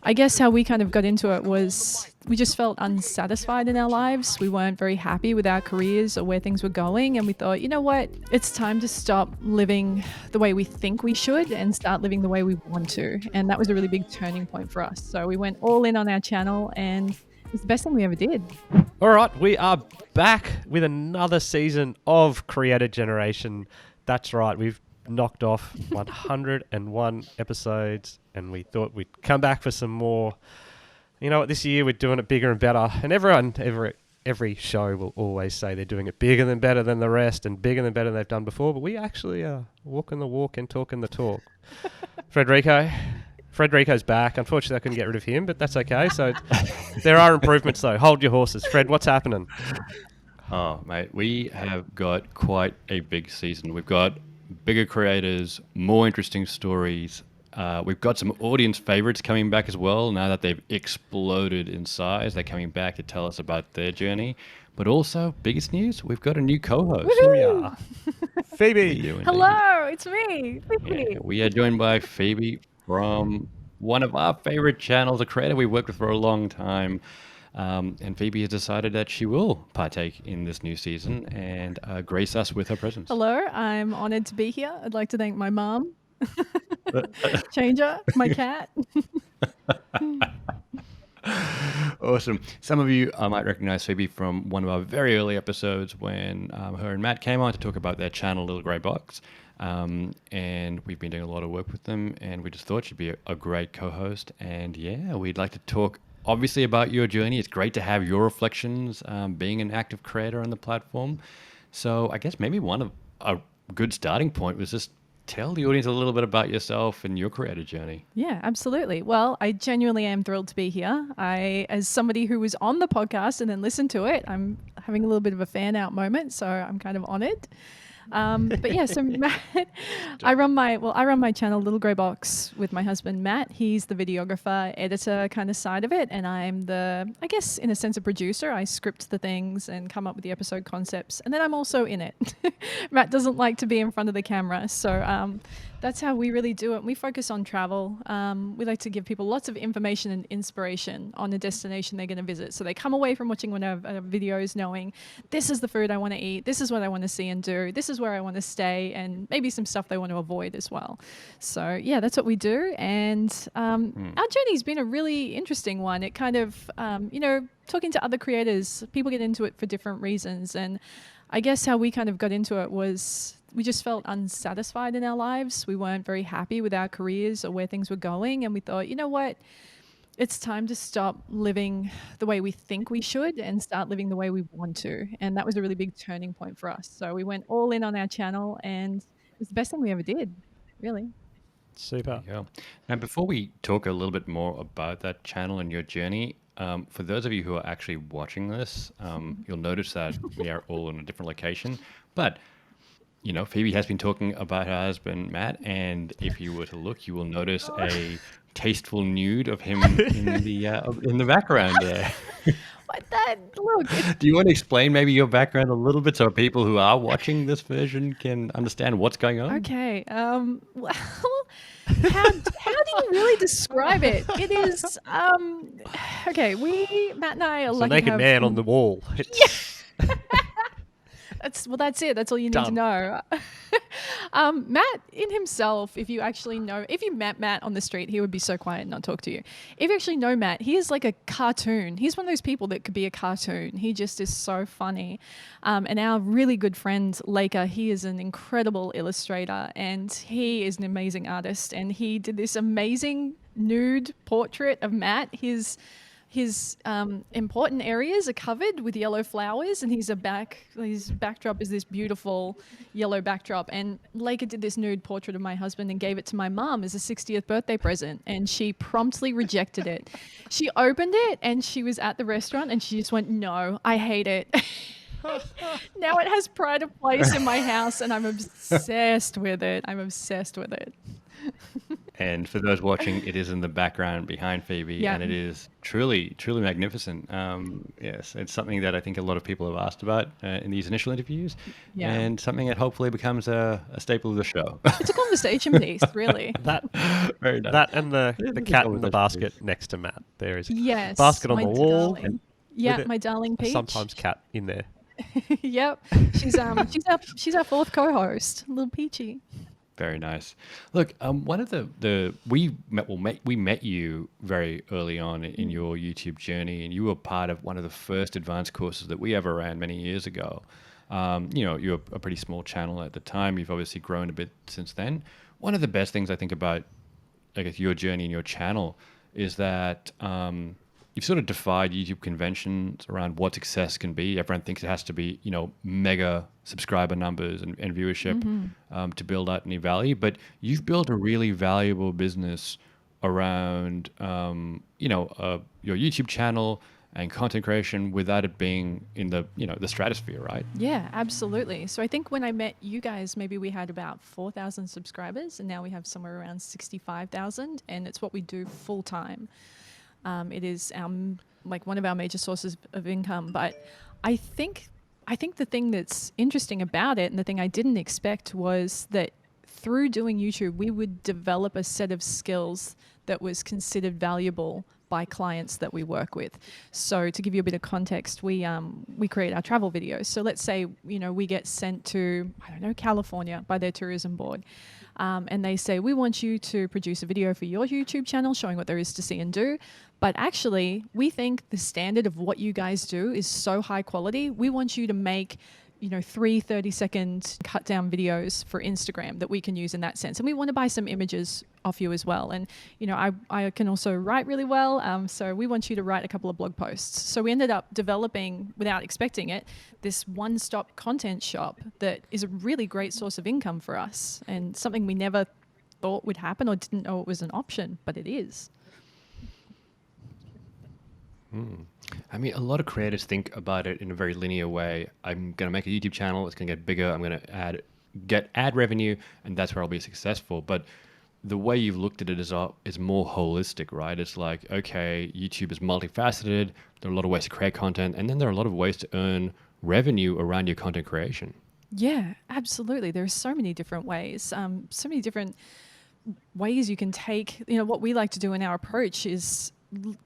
I guess how we kind of got into it was we just felt unsatisfied in our lives. We weren't very happy with our careers or where things were going. And we thought, you know what? It's time to stop living the way we think we should and start living the way we want to. And that was a really big turning point for us. So we went all in on our channel, and it was the best thing we ever did. All right, we are back with another season of Creator Generation. That's right, we've knocked off 101 episodes, and we thought we'd come back for some more. You know what, this year we're doing it bigger and better, and every show will always say they're doing it bigger than better than the rest and bigger than better than they've done before, but we actually are walking the walk and talking the talk. Frederico's back. Unfortunately, I couldn't get rid of him, but that's okay. So there are improvements, though. Hold your horses. Fred, what's happening? Oh, mate, we have got quite a big season. We've got bigger creators, more interesting stories. We've got some audience favorites coming back as well. Now that they've exploded in size, they're coming back to tell us about their journey. But also, biggest news, we've got a new co-host. Woohoo! Here we are. Phoebe. Hello, it's me, Phoebe. Yeah, we are joined by Phoebe from one of our favorite channels, a creator we worked with for a long time. And Phoebe has decided that she will partake in this new season and grace us with her presence. Hello, I'm honored to be here. I'd like to thank my mom, Changer, my cat. Awesome. Some of you might recognize Phoebe from one of our very early episodes when her and Matt came on to talk about their channel, Little Grey Box. And we've been doing a lot of work with them, and we just thought she'd be a great co-host. And yeah, we'd like to talk obviously about your journey. It's great to have your reflections being an active creator on the platform. So I guess maybe a good starting point was just tell the audience a little bit about yourself and your creator journey. Yeah, absolutely. Well, I genuinely am thrilled to be here. As somebody who was on the podcast and then listened to it, I'm having a little bit of a fan out moment, so I'm kind of honored. But yeah, so Matt, I run my channel Little Grey Box with my husband Matt. He's the videographer, editor kind of side of it, and I'm I guess in a sense, a producer. I script the things and come up with the episode concepts, and then I'm also in it. Matt doesn't like to be in front of the camera, so that's how we really do it. We focus on travel. We like to give people lots of information and inspiration on the destination they're going to visit, so they come away from watching one of our videos knowing this is the food I want to eat, this is what I want to see and do, this is where I want to stay, and maybe some stuff they want to avoid as well. So yeah, that's what we do. And our journey's been a really interesting one. It kind of, talking to other creators, people get into it for different reasons. And I guess how we kind of got into it was we just felt unsatisfied in our lives. We weren't very happy with our careers or where things were going. And we thought, you know what? It's time to stop living the way we think we should and start living the way we want to. And that was a really big turning point for us. So we went all in on our channel, and it was the best thing we ever did, really. Super. Yeah. And before we talk a little bit more about that channel and your journey, for those of you who are actually watching this, you'll notice that we are all in a different location. But Phoebe has been talking about her husband, Matt, and if you were to look, you will notice a tasteful nude of him in the background there. But that, look. Do you want to explain maybe your background a little bit so people who are watching this version can understand what's going on? Okay. Well, how do you really describe it? It is, okay, Matt and I are lucky naked to have... man on the wall. That's it. That's all you need to know. Matt in himself, if you met Matt on the street, he would be so quiet and not talk to you. If you actually know Matt, he is like a cartoon. He's one of those people that could be a cartoon. He just is so funny. And our really good friend, Laker, he is an incredible illustrator, and he is an amazing artist. And he did this amazing nude portrait of Matt. His important areas are covered with yellow flowers, and his backdrop is this beautiful yellow backdrop. And Laker did this nude portrait of my husband and gave it to my mum as a 60th birthday present, and she promptly rejected it. She opened it and she was at the restaurant and she just went, "No, I hate it." Now it has pride of place in my house, and I'm obsessed with it. And for those watching, it is in the background behind Phoebe, Yeah. and it is truly, truly magnificent. Yes, it's something that I think a lot of people have asked about in these initial interviews, Yeah. and something that hopefully becomes a staple of the show. It's a conversation piece, really. That Very nice. that and the It is a cat in the conversation basket piece. next to Matt. There is a Yes. basket on my the wall. darling. with Yeah, it- my darling a Peach. sometimes cat in there. Yep. She's our fourth co-host, little Peachy. Very nice. Look, one of the we met you very early on in your YouTube journey, and you were part of one of the first advanced courses that we ever ran many years ago. You're a pretty small channel at the time. You've obviously grown a bit since then. One of the best things I think about, I guess, your journey and your channel is that you've sort of defied YouTube conventions around what success can be. Everyone thinks it has to be, mega subscriber numbers and viewership to build out any value. But you've built a really valuable business around, your YouTube channel and content creation without it being in the, the stratosphere, right? Yeah, absolutely. So I think when I met you guys, maybe we had about 4,000 subscribers, and now we have somewhere around 65,000, and it's what we do full time. It is one of our major sources of income. But I think the thing that's interesting about it, and the thing I didn't expect, was that through doing YouTube, we would develop a set of skills that was considered valuable by clients that we work with. So to give you a bit of context, we create our travel videos. So let's say, we get sent to, California by their tourism board. And they say, we want you to produce a video for your YouTube channel showing what there is to see and do. But actually, we think the standard of what you guys do is so high quality. We want you to make 3 30-second cut down videos for Instagram that we can use in that sense. And we want to buy some images off you as well. And, I can also write really well. So we want you to write a couple of blog posts. So we ended up developing, without expecting it, this one-stop content shop that is a really great source of income for us, and something we never thought would happen or didn't know it was an option, but it is. I mean, a lot of creators think about it in a very linear way. I'm going to make a YouTube channel. It's going to get bigger. I'm going to get ad revenue, and that's where I'll be successful. But the way you've looked at it is more holistic, right? It's like, okay, YouTube is multifaceted. There are a lot of ways to create content, and then there are a lot of ways to earn revenue around your content creation. Yeah, absolutely. There are so many different ways, so many different ways you can take. What we like to do in our approach is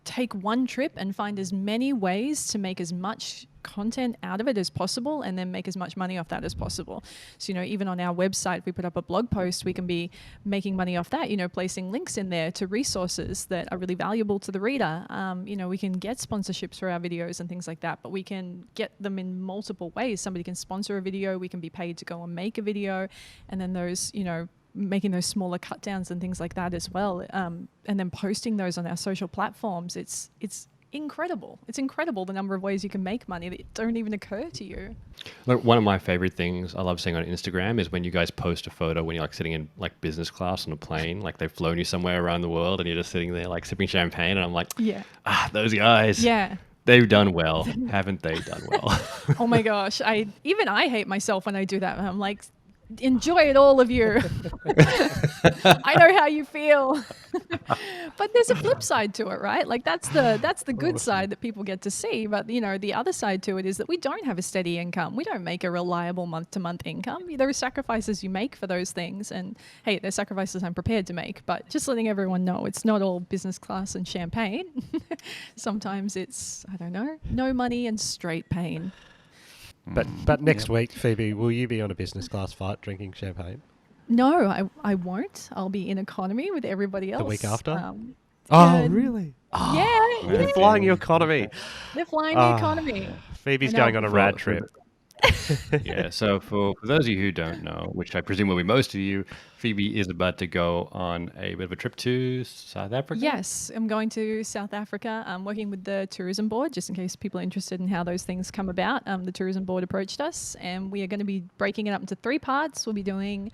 take one trip and find as many ways to make as much content out of it as possible, and then make as much money off that as possible. So, even on our website, if we put up a blog post, we can be making money off that, placing links in there to resources that are really valuable to the reader. We can get sponsorships for our videos and things like that, but we can get them in multiple ways. Somebody can sponsor a video, we can be paid to go and make a video, and then those, making those smaller cut downs and things like that as well. And then posting those on our social platforms. It's incredible. It's incredible the number of ways you can make money that don't even occur to you. Look, one of my favorite things I love seeing on Instagram is when you guys post a photo when you're sitting in business class on a plane, they've flown you somewhere around the world and you're just sitting there sipping champagne, and I'm like, yeah, those guys. Yeah. They've done well, haven't they done well? Oh my gosh. I hate myself when I do that. I'm like, enjoy it, all of you. I know how you feel. But there's a flip side to it, right? That's the good side that people get to see. But the other side to it is that we don't have a steady income. We don't make a reliable month-to-month income. There are sacrifices you make for those things, and hey, they're sacrifices I'm prepared to make. But just letting everyone know, it's not all business class and champagne. Sometimes it's, no money and straight pain. But next week, Phoebe, will you be on a business class flight drinking champagne? No, I won't. I'll be in economy with everybody else. The week after? Yeah, really? Yeah, They're flying your economy. they're flying the economy. Phoebe's I know. going on a rad trip. Yeah, so for those of you who don't know, which I presume will be most of you, Phoebe is about to go on a bit of a trip to South Africa? Yes, I'm going to South Africa. I'm working with the tourism board, just in case people are interested in how those things come about. The tourism board approached us, and we are going to be breaking it up into 3 parts. We'll be doing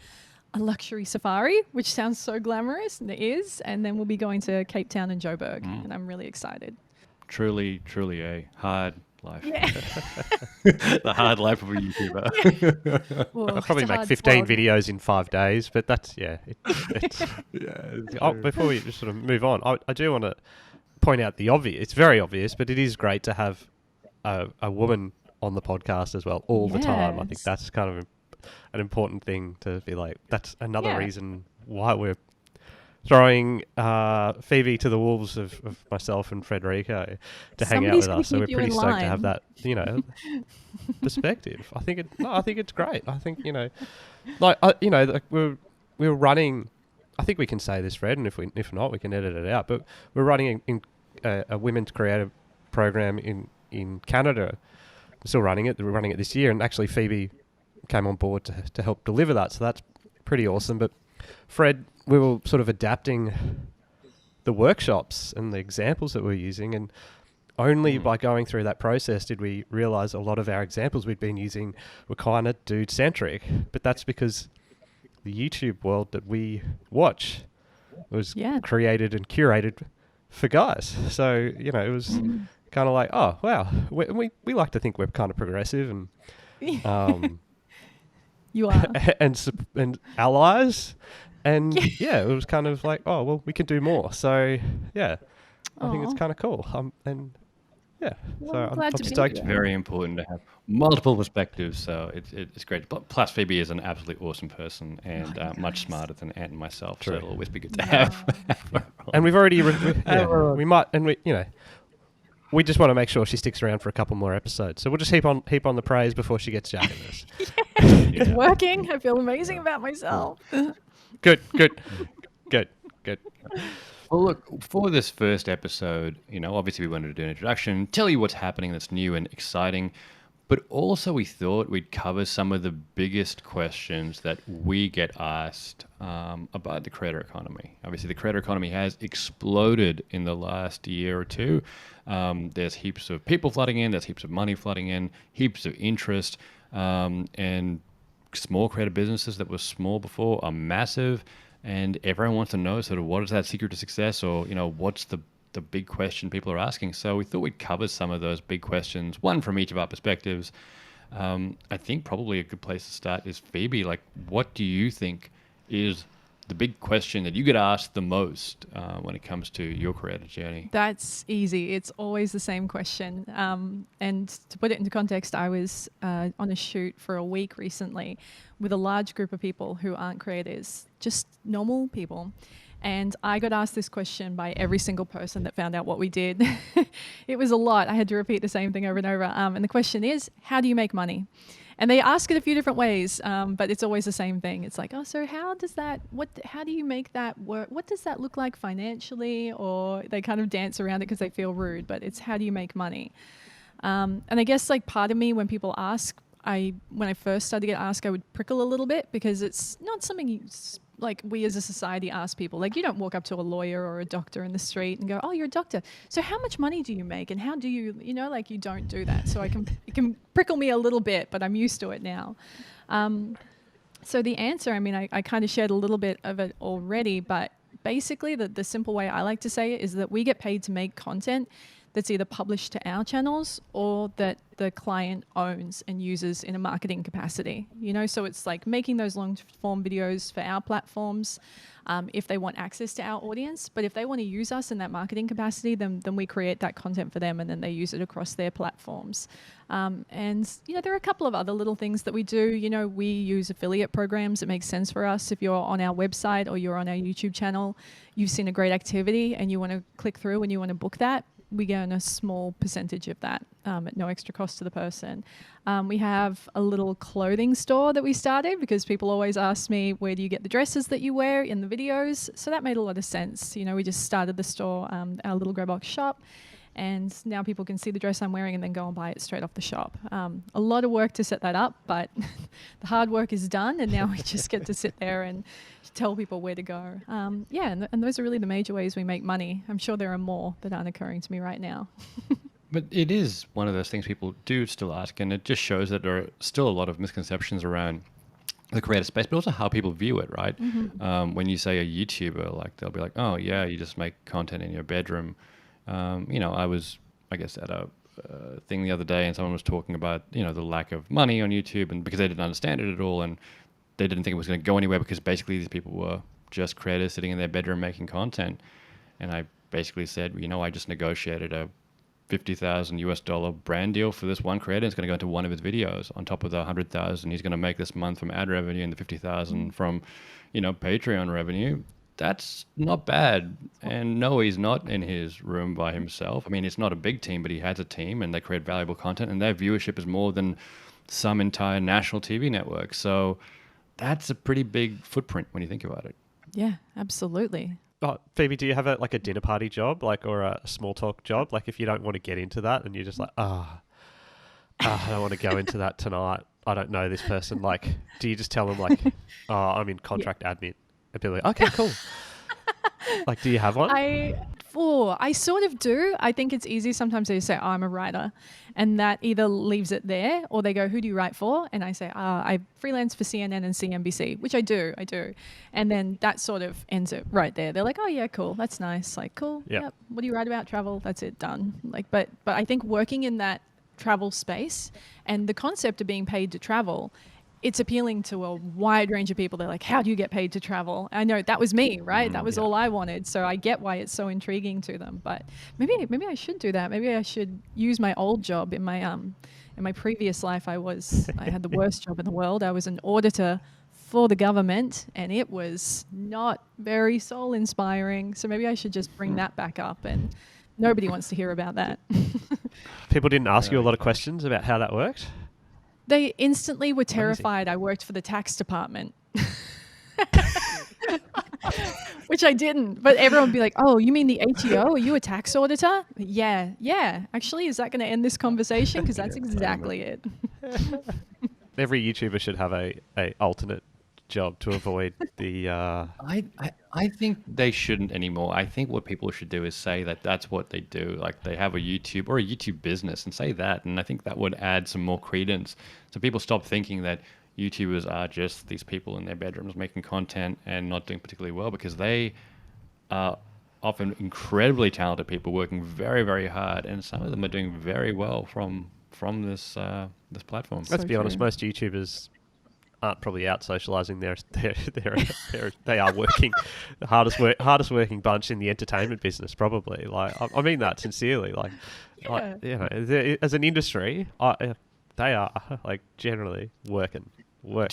a luxury safari, which sounds so glamorous, and it is. And then we'll be going to Cape Town and Joburg, and I'm really excited. Truly a hard life. Yeah. The hard life of a YouTuber. Well, I'll it's probably a make hard 15 slog. videos in 5 days, but that's, yeah. It's, Yeah. before we just sort of move on, I do want to point out the obvious. It's very obvious, but it is great to have a woman on the podcast as well all the time. I think Yes. that's kind of an important thing to be like. That's another Yeah. reason why we're throwing Phoebe to the wolves of myself and Frederico to hang out Somebody's with gonna us. So keep we're you pretty in stoked to have line. that, perspective. I think it's great. I think, like we're running. I think we can say this, Fred, and if not, we can edit it out. But we're running a women's creative program in Canada. We're still running it. We're running it this year, and actually Phoebe came on board to help deliver that. So that's pretty awesome. But Fred, we were sort of adapting the workshops and the examples that we're using, and only by going through that process did we realize a lot of our examples we'd been using were kind of dude-centric. But that's because the YouTube world that we watch was created and curated for guys. So, it was kind of like, oh, wow, we like to think we're kind of progressive and You are. and allies. And it was kind of like, oh, well, we can do more. So, yeah, I think it's Aw. kind of cool. And yeah, Well, so I'm glad I'm to be stoked. here. Very important to have multiple perspectives, so it's great. Plus, Phoebe is an absolutely awesome person and much smarter than Ant and myself, True. so it'll always be good to have. And we've already, we might, and we just want to make sure she sticks around for a couple more episodes. So we'll just heap on the praise before she gets jacked in this. It's working. I feel amazing about myself. Good. Well, look, for this first episode, obviously we wanted to do an introduction, tell you what's happening that's new and exciting, but also we thought we'd cover some of the biggest questions that we get asked about the creator economy. Obviously, the creator economy has exploded in the last year or two. There's heaps of people flooding in, there's heaps of money flooding in, heaps of interest, and small creative businesses that were small before are massive. And everyone wants to know sort of what is that secret to success, or what's the big question people are asking. So we thought we'd cover some of those big questions, one from each of our perspectives. I think probably a good place to start is Phoebe. Like, what do you think is the big question that you get asked the most when it comes to your creative journey? That's easy. It's always the same question. And to put it into context, I was on a shoot for a week recently with a large group of people who aren't creators, just normal people. And I got asked this question by every single person that found out what we did. It was a lot. I had to repeat the same thing over and over. And the question is, how do you make money? And they ask it a few different ways, but it's always the same thing. It's like, oh, so how do you make that work? What does that look like financially? Or they kind of dance around it because they feel rude, but it's how do you make money? And I guess like part of me when people ask, when I first started to get asked, I would prickle a little bit because it's not something like we as a society ask people. Like, you don't walk up to a lawyer or a doctor in the street and go, oh, you're a doctor, so how much money do you make and how do you, like you don't do that. So it can prickle me a little bit, but I'm used to it now. So the answer, I mean, I kind of shared a little bit of it already, but basically the simple way I like to say it is that we get paid to make content that's either published to our channels or that the client owns and uses in a marketing capacity. So it's like making those long form videos for our platforms if they want access to our audience. But if they want to use us in that marketing capacity, then we create that content for them and then they use it across their platforms. And there are a couple of other little things that we do. We use affiliate programs. It makes sense for us. If you're on our website or you're on our YouTube channel, you've seen a great activity and you want to click through and you want to book that, we get a small percentage of that at no extra cost to the person. We have a little clothing store that we started because people always ask me, where do you get the dresses that you wear in the videos? So that made a lot of sense. We just started the store, our little Grey Box shop, and now people can see the dress I'm wearing and then go and buy it straight off the shop. A lot of work to set that up, but the hard work is done, and now we just get to sit there and tell people where to go. And those are really the major ways we make money. I'm sure there are more that aren't occurring to me right now. But it is one of those things people do still ask, and it just shows that there are still a lot of misconceptions around the creative space, but also how people view it, right? Mm-hmm. When you say a YouTuber, like they'll be like, oh yeah, you just make content in your bedroom. I was, I guess, at thing the other day, and someone was talking about the lack of money on YouTube, and because they didn't understand it at all, and they didn't think it was going to go anywhere because basically these people were just creators sitting in their bedroom making content. And I basically said, I just negotiated a $50,000 brand deal for this one creator. It's going to go into one of his videos on top of the 100,000 he's going to make this month from ad revenue and the 50,000 from, Patreon revenue. That's not bad. And no, he's not in his room by himself. I mean, it's not a big team, but he has a team, and they create valuable content, and their viewership is more than some entire national TV network. So that's a pretty big footprint when you think about it. Yeah, absolutely. Oh, Phoebe, do you have a dinner party job, or a small talk job? Like, if you don't want to get into that and you're just like, I don't want to go into that tonight. I don't know this person. Like, do you just tell them like, I'm in contract admin? And be like, okay, cool. Like, do you have one? I sort of do. I think it's easy. Sometimes they say, I'm a writer. And that either leaves it there, or they go, who do you write for? And I say, I freelance for CNN and CNBC, which I do. And then that sort of ends it right there. They're like, oh yeah, cool. That's nice. Like, cool. Yep. What do you write about? Travel. That's it. Done. Like, but I think working in that travel space and the concept of being paid to travel, it's appealing to a wide range of people. They're like, how do you get paid to travel? I know that was me, right? That was all I wanted. So I get why it's so intriguing to them. But maybe I should do that. Maybe I should use my old job. In my previous life, I had the worst job in the world. I was an auditor for the government, and it was not very soul inspiring. So maybe I should just bring that back up, and nobody wants to hear about that. People didn't ask you a lot of questions about how that worked? They instantly were terrified I worked for the tax department. Which I didn't. But everyone would be like, oh, you mean the ATO? Are you a tax auditor? Yeah. Actually, is that going to end this conversation? Because that's exactly it. Every YouTuber should have a alternate job to avoid the... I think they shouldn't anymore. I think what people should do is say that that's what they do. Like, they have a YouTube or a YouTube business, and say that. And I think that would add some more credence. So people stop thinking that YouTubers are just these people in their bedrooms making content and not doing particularly well, because they are often incredibly talented people working very, very hard, and some of them are doing very well from this platform. Let's be honest, most YouTubers aren't probably out socializing. They are working the hardest working bunch in the entertainment business, probably. Like, I mean that sincerely. Like, as an industry, they are like generally working. Do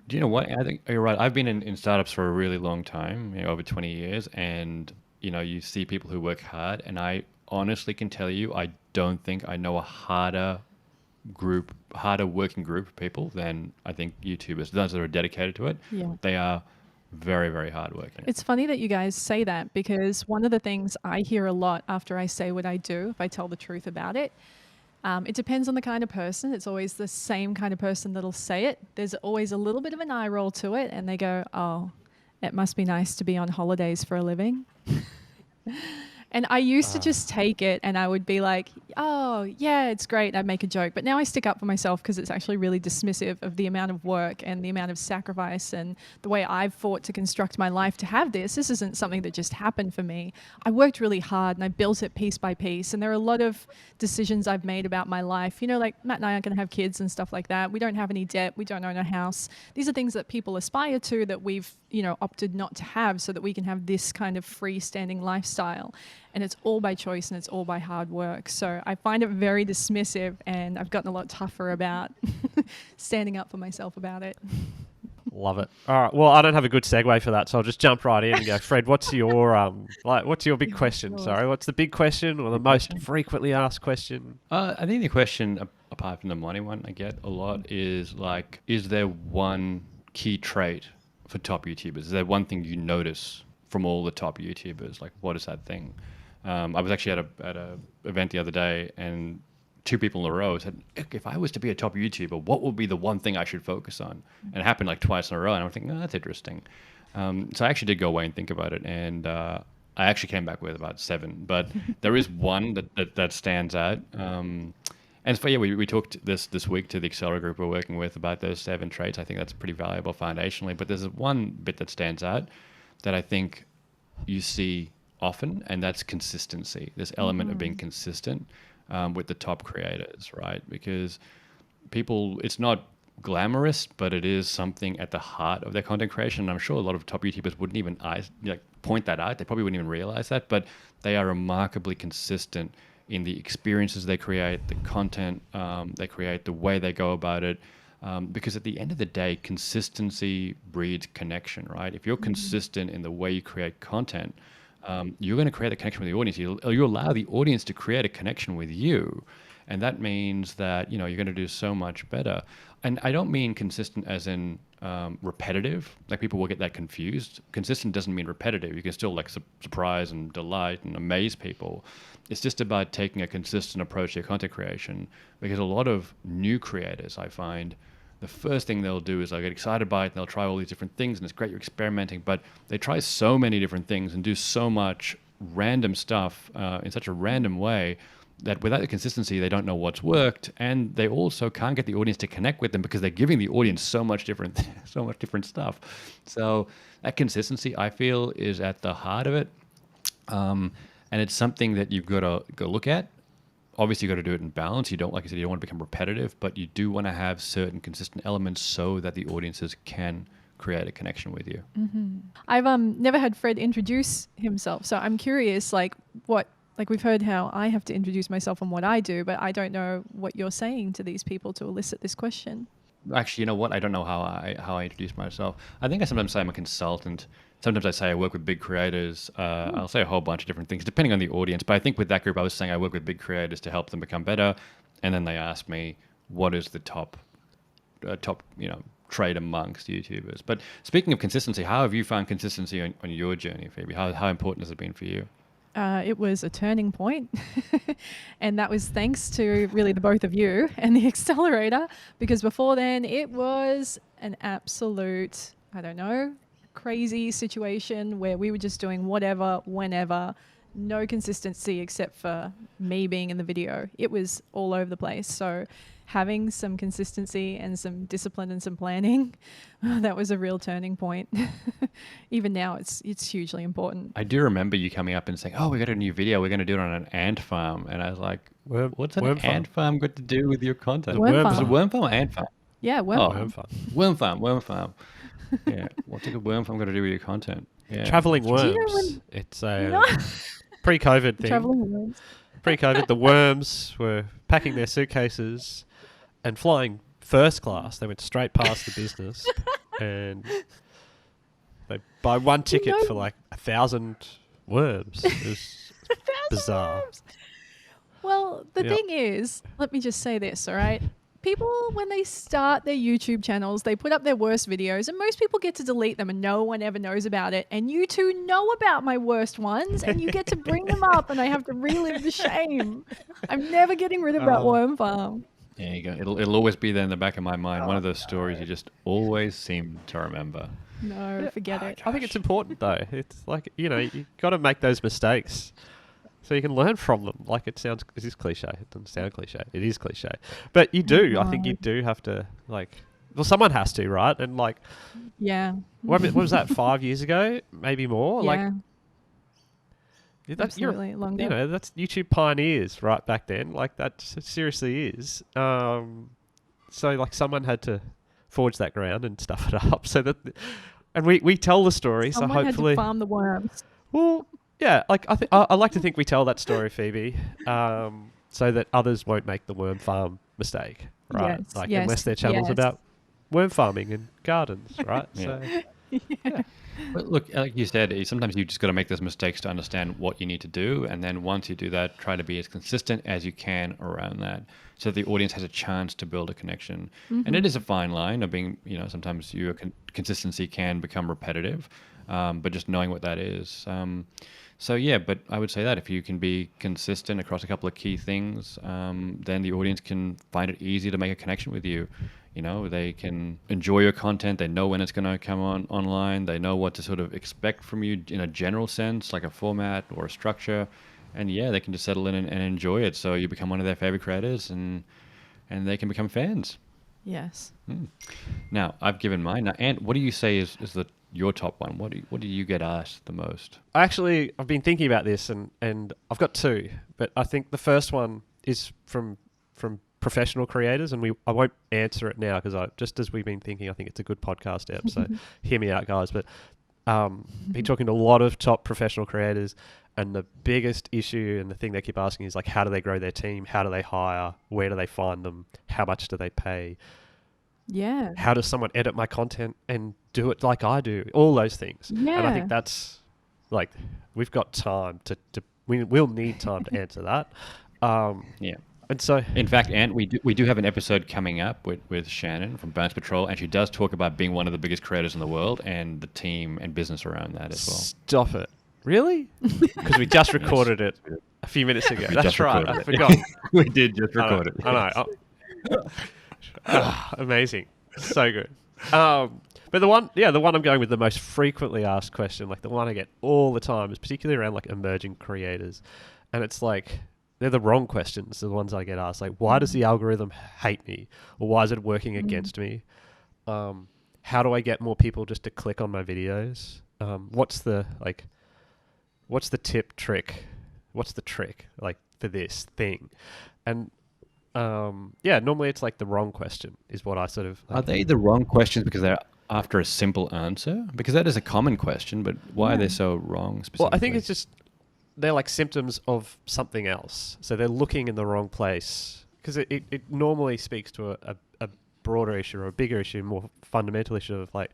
you know what? I think you're right. I've been in startups for a really long time, over 20 years, and you see people who work hard, and I honestly can tell you, I don't think I know a harder working group of people than I think YouTubers. Those that are dedicated to it, they are very, very hard working. It's funny that you guys say that, because one of the things I hear a lot after I say what I do, if I tell the truth about it, it depends on the kind of person. It's always the same kind of person that'll say it. There's always a little bit of an eye roll to it, and they go, oh, it must be nice to be on holidays for a living. And I used to just take it, and I would be like, oh, yeah, it's great. I'd make a joke. But now I stick up for myself, because it's actually really dismissive of the amount of work and the amount of sacrifice and the way I've fought to construct my life to have this. This isn't something that just happened for me. I worked really hard, and I built it piece by piece. And there are a lot of decisions I've made about my life. Like Matt and I aren't going to have kids and stuff like that. We don't have any debt. We don't own a house. These are things that people aspire to that we've, opted not to have, so that we can have this kind of freestanding lifestyle. And it's all by choice, and it's all by hard work. So I find it very dismissive, and I've gotten a lot tougher about standing up for myself about it. Love it. All right. Well, I don't have a good segue for that, so I'll just jump right in and go, Fred, what's your what's your big question? Sorry, what's the big question, or the most frequently asked question? I think the question, apart from the money one, I get a lot is like, is there one key trait for top YouTubers? Is there one thing you notice from all the top YouTubers? Like, what is that thing? I was actually at a event the other day, and two people in a row said, if I was to be a top YouTuber, what would be the one thing I should focus on? And it happened like twice in a row, and I'm thinking, that's interesting. So I actually did go away and think about it, and I actually came back with about 7, but there is one that stands out. And so, we talked this week to the Accelerator group we're working with about those 7 traits. I think that's pretty valuable foundationally, but there's one bit that stands out that I think you see often, and that's consistency. This element of being consistent. with the top creators, right? Because people, it's not glamorous, but it is something at the heart of their content creation. And I'm sure a lot of top YouTubers wouldn't even point that out. They probably wouldn't even realize that, but they are remarkably consistent in the experiences they create, the content they create, the way they go about it. Because at the end of the day, consistency breeds connection, right? If you're consistent in the way you create content, you're going to create a connection with the audience. You allow the audience to create a connection with you. And that means that, you're going to do so much better. And I don't mean consistent as in repetitive. Like, people will get that confused. Consistent doesn't mean repetitive. You can still surprise and delight and amaze people. It's just about taking a consistent approach to your content creation, because a lot of new creators, I find, the first thing they'll do is they'll get excited by it and they'll try all these different things, and it's great, you're experimenting, but they try so many different things and do so much random stuff in such a random way that without the consistency, they don't know what's worked, and they also can't get the audience to connect with them because they're giving the audience so much different stuff. So that consistency, I feel, is at the heart of it, and it's something that you've got to go look at. Obviously, you've got to do it in balance. You don't, like I said, you don't want to become repetitive, but you do want to have certain consistent elements so that the audiences can create a connection with you. I've never had Fred introduce himself, so I'm curious, we've heard how I have to introduce myself and what I do, but I don't know what you're saying to these people to elicit this question. Actually, you know what? I don't know how I introduce myself. I think I sometimes say I'm a consultant. Sometimes I say I work with big creators. I'll say a whole bunch of different things depending on the audience. But I think with that group, I was saying I work with big creators to help them become better. And then they asked me, what is the top trade amongst YouTubers? But speaking of consistency, how have you found consistency on your journey, Phoebe? How important has it been for you? It was a turning point, and that was thanks to really the both of you and the accelerator, because before then it was an absolute, crazy situation where we were just doing whatever, whenever, no consistency except for me being in the video. It was all over the place. So having some consistency and some discipline and some planning, that was a real turning point. Even now, it's hugely important. I do remember you coming up and saying, "Oh, we got a new video. We're going to do it on an ant farm." And I was like, "What's an ant farm got to do with your content?" Was it worm farm or ant farm? Yeah, worm farm. Worm farm. Yeah. What's a worm farm got to do with your content? Yeah. Traveling worms. It's a pre-COVID thing. Traveling worms. Pre-COVID, the worms were packing their suitcases and flying first class. They went straight past the business, and they buy one ticket for like 1,000 worms. It was bizarre. Worms. Well, the thing is, let me just say this, all right? People, when they start their YouTube channels, they put up their worst videos, and most people get to delete them and no one ever knows about it. And you two know about my worst ones, and you get to bring them up, and I have to relive the shame. I'm never getting rid of that worm farm. There you go. It'll always be there in the back of my mind. One of those stories you just always seem to remember. No, forget it. I think it's important though. It's like, you got to make those mistakes so you can learn from them. Like, it is cliche. It doesn't sound cliche. It is cliche. But you do. I think you do have to, someone has to, right? And yeah. What was that, 5 years ago? Maybe more? Yeah. Absolutely, longer. That's YouTube pioneers right back then. That seriously is. So someone had to forge that ground and stuff it up so that, and we tell the story. Someone so hopefully had to farm the worms. Well, yeah. I like to think we tell that story, Phoebe, so that others won't make the worm farm mistake, right? Yes, unless their channel's about worm farming and gardens, right? Yeah. So. Yeah. But look, like you said, sometimes you just got to make those mistakes to understand what you need to do. And then once you do that, try to be as consistent as you can around that so that the audience has a chance to build a connection. Mm-hmm. And it is a fine line of being, sometimes your consistency can become repetitive, but just knowing what that is. But I would say that if you can be consistent across a couple of key things, then the audience can find it easy to make a connection with you. They can enjoy your content. They know when it's going to come online. They know what to sort of expect from you in a general sense, like a format or a structure. And they can just settle in and enjoy it. So you become one of their favorite creators, and they can become fans. Yes. Now, I've given mine. Now, Ant, what do you say is your top one? What do you get asked the most? I've been thinking about this, and I've got two. But I think the first one is from professional creators, and I won't answer it now because just as we've been thinking, I think it's a good podcast app. So hear me out, guys. But been talking to a lot of top professional creators, and the biggest issue and the thing they keep asking is like, how do they grow their team? How do they hire? Where do they find them? How much do they pay? Yeah. How does someone edit my content and do it like I do? All those things. Yeah. And I think that's like, we've got time we'll need time to answer that. Yeah. And so, in fact, Ant, we do have an episode coming up with Shannon from Burns Patrol, and she does talk about being one of the biggest creators in the world and the team and business around that as well. Stop it. Really? Because we just recorded it a few minutes ago. That's right. I forgot. We did just record it. I know. Amazing. So good. But the one I'm going with the most frequently asked question, like the one I get all the time, is particularly around like emerging creators. And it's like, they're the wrong questions, the ones I get asked. Like, why does the algorithm hate me? Or why is it working against me? How do I get more people just to click on my videos? What's the tip trick? What's the trick like for this thing? And normally it's like the wrong question is what I sort of... Are they the wrong questions because they're after a simple answer? Because that is a common question, but why are they so wrong specifically? Well, I think it's just... they're like symptoms of something else. So they're looking in the wrong place because it normally speaks to a broader issue or a bigger issue, more fundamental issue of like,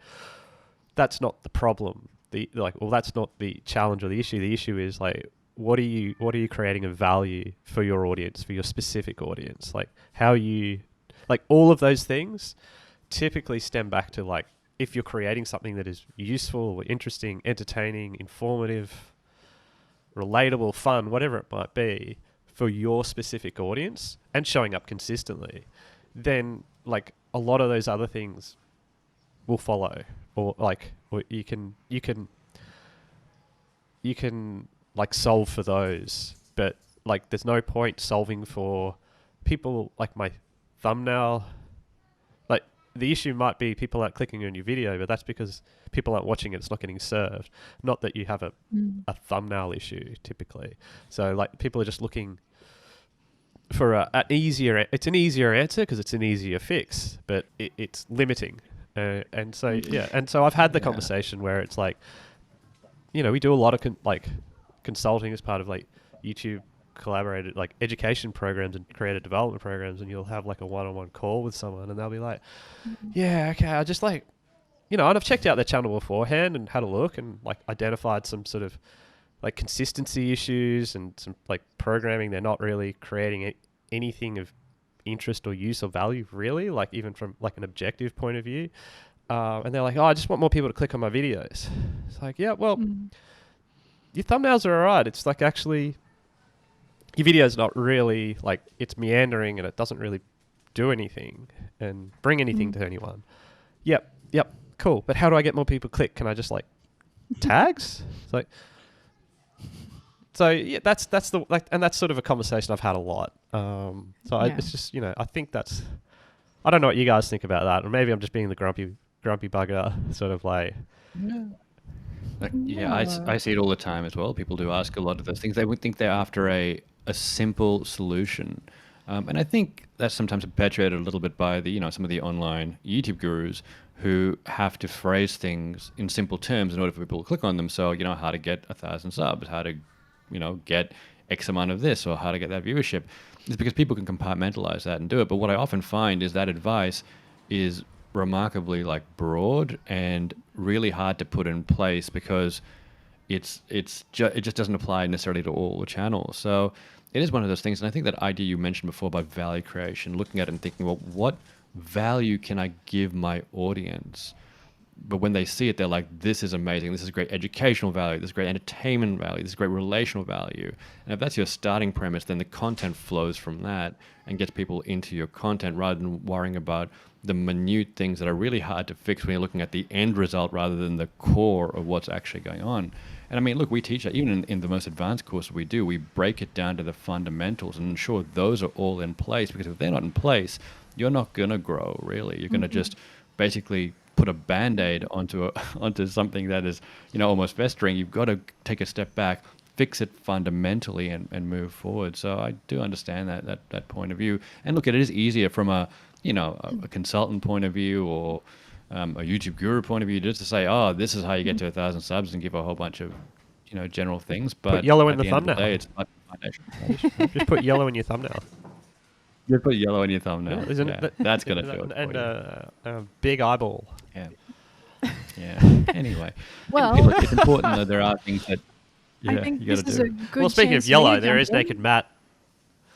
that's not the problem. That's not the challenge or the issue. The issue is like, what are you creating of value for your audience, for your specific audience? Like how you, like all of those things typically stem back to like, if you're creating something that is useful, interesting, entertaining, informative, relatable, fun, whatever it might be for your specific audience and showing up consistently, then like a lot of those other things will follow, or you can like solve for those, but like there's no point solving for people like my thumbnail. Like the issue might be people aren't clicking on your video, but that's because people aren't watching it. It's not getting served. Not that you have a thumbnail issue typically. So like people are just looking for an easier answer because it's an easier fix, but it's limiting. And so I've had the conversation where it's like, we do a lot of consulting as part of like YouTube collaborated like education programs and creative development programs, and you'll have like a one-on-one call with someone and they'll be like, yeah, okay, I just like, and I've checked out their channel beforehand and had a look and like identified some sort of like consistency issues and some like programming. They're not really creating anything of interest or use or value really, like even from like an objective point of view. And they're like, oh, I just want more people to click on my videos. It's like, yeah, well, your thumbnails are all right. It's like actually your video's not really like, it's meandering and it doesn't really do anything and bring anything to anyone. Yep. Cool. But how do I get more people to click? Can I just like tags? It's like, so yeah, that's the like, and that's sort of a conversation I've had a lot. It's just, I think that's, I don't know what you guys think about that, or maybe I'm just being the grumpy bugger, sort of like. I see it all the time as well. People do ask a lot of those things. They would think they're after a simple solution. And I think that's sometimes perpetuated a little bit by some of the online YouTube gurus who have to phrase things in simple terms in order for people to click on them. So, how to get 1,000 subs, how to, get X amount of this, or how to get that viewership. It's because people can compartmentalize that and do it. But what I often find is that advice is remarkably like broad and really hard to put in place because it just doesn't apply necessarily to all the channels. So it is one of those things. And I think that idea you mentioned before about value creation, looking at it and thinking, well, what value can I give my audience? But when they see it, they're like, this is amazing. This is great educational value. This is great entertainment value. This is great relational value. And if that's your starting premise, then the content flows from that and gets people into your content rather than worrying about the minute things that are really hard to fix when you're looking at the end result rather than the core of what's actually going on. And I mean, look, we teach that even in the most advanced course we do, we break it down to the fundamentals and ensure those are all in place, because if they're not in place, you're not going to grow, really. You're going to just basically put a Band-Aid onto something that is, almost festering. You've got to take a step back, fix it fundamentally and move forward. So I do understand that point of view. And look, it is easier from a consultant point of view or a YouTube guru point of view just to say, oh, this is how you get to 1,000 subs and give a whole bunch of general things. But put yellow in at the the end of thumbnail. day, it's about the foundation. Just put yellow in your thumbnail. You put yellow in your thumbnail. Yeah, isn't Yeah, it? that's gonna do it. And for you. a big eyeball. Yeah. Yeah. Anyway. Well- Look, it's important though. There are things that I think you this gotta is do. a good Well, speaking chance of for me yellow, to there jump is in. Naked Matt.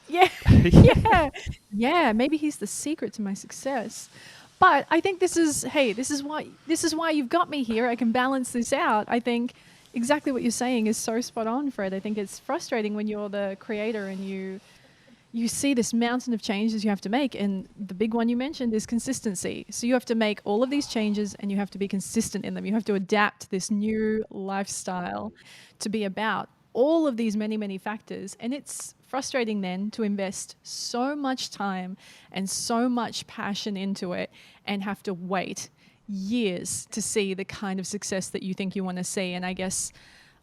Yeah, yeah, yeah. Maybe he's the secret to my success. But I think this is why you've got me here. I can balance this out. I think exactly what you're saying is so spot on, Fred. I think it's frustrating when you're the creator and you see this mountain of changes you have to make, and the big one you mentioned is consistency. So you have to make all of these changes and you have to be consistent in them. You have to adapt this new lifestyle to be about all of these many, many factors. And it's frustrating then to invest so much time and so much passion into it and have to wait years to see the kind of success that you think you want to see. And I guess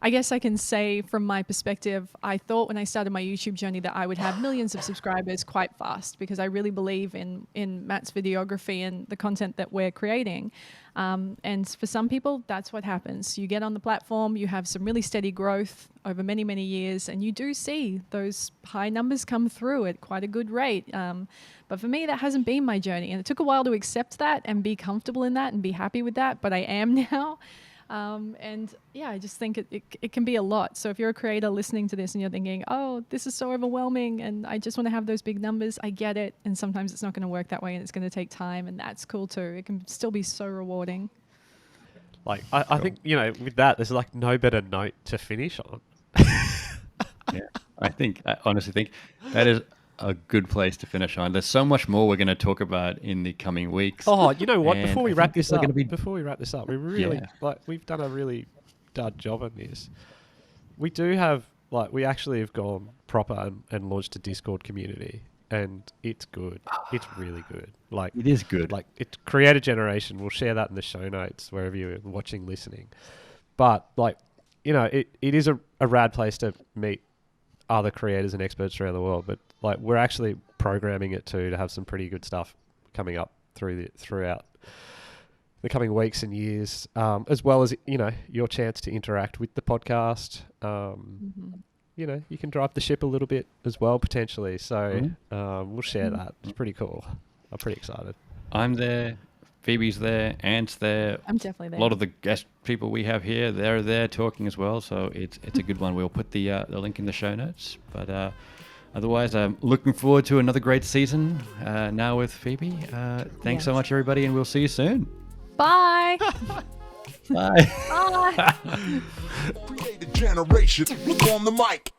I can say from my perspective, I thought when I started my YouTube journey that I would have millions of subscribers quite fast, because I really believe in Matt's videography and the content that we're creating. And for some people, that's what happens. You get on the platform, you have some really steady growth over many, many years, and you do see those high numbers come through at quite a good rate. But for me, that hasn't been my journey. And it took a while to accept that and be comfortable in that and be happy with that, but I am now. And yeah, I just think it can be a lot. So if you're a creator listening to this and you're thinking, oh, this is so overwhelming and I just want to have those big numbers, I get it. And sometimes it's not going to work that way and it's going to take time, and that's cool too. It can still be so rewarding. Like, I think, with that, there's like no better note to finish on. Yeah, I honestly think that is a good place to finish on. There's so much more we're going to talk about in the coming weeks. Oh, you know what? And Before we I wrap think this people are up, gonna be- we've done a really dud job on this. We do have, we actually have gone proper and launched a Discord community, and it's good. It's really good. It is good. It's creator generation. We'll share that in the show notes wherever you're watching, listening. But it is a rad place to meet other creators and experts around the world. But we're actually programming it to have some pretty good stuff coming up throughout the coming weeks and years, as well as your chance to interact with the podcast. You can drive the ship a little bit as well potentially. So we'll share that. It's pretty cool. I'm pretty excited. I'm there. Phoebe's there. Ant's there. I'm definitely there. A lot of the guest people we have here, they're there talking as well. So it's a good one. We'll put the link in the show notes. But otherwise, I'm looking forward to another great season now with Phoebe. Thanks so much, everybody, and we'll see you soon. Bye. Bye. Bye. Create a generation. Look on the mic.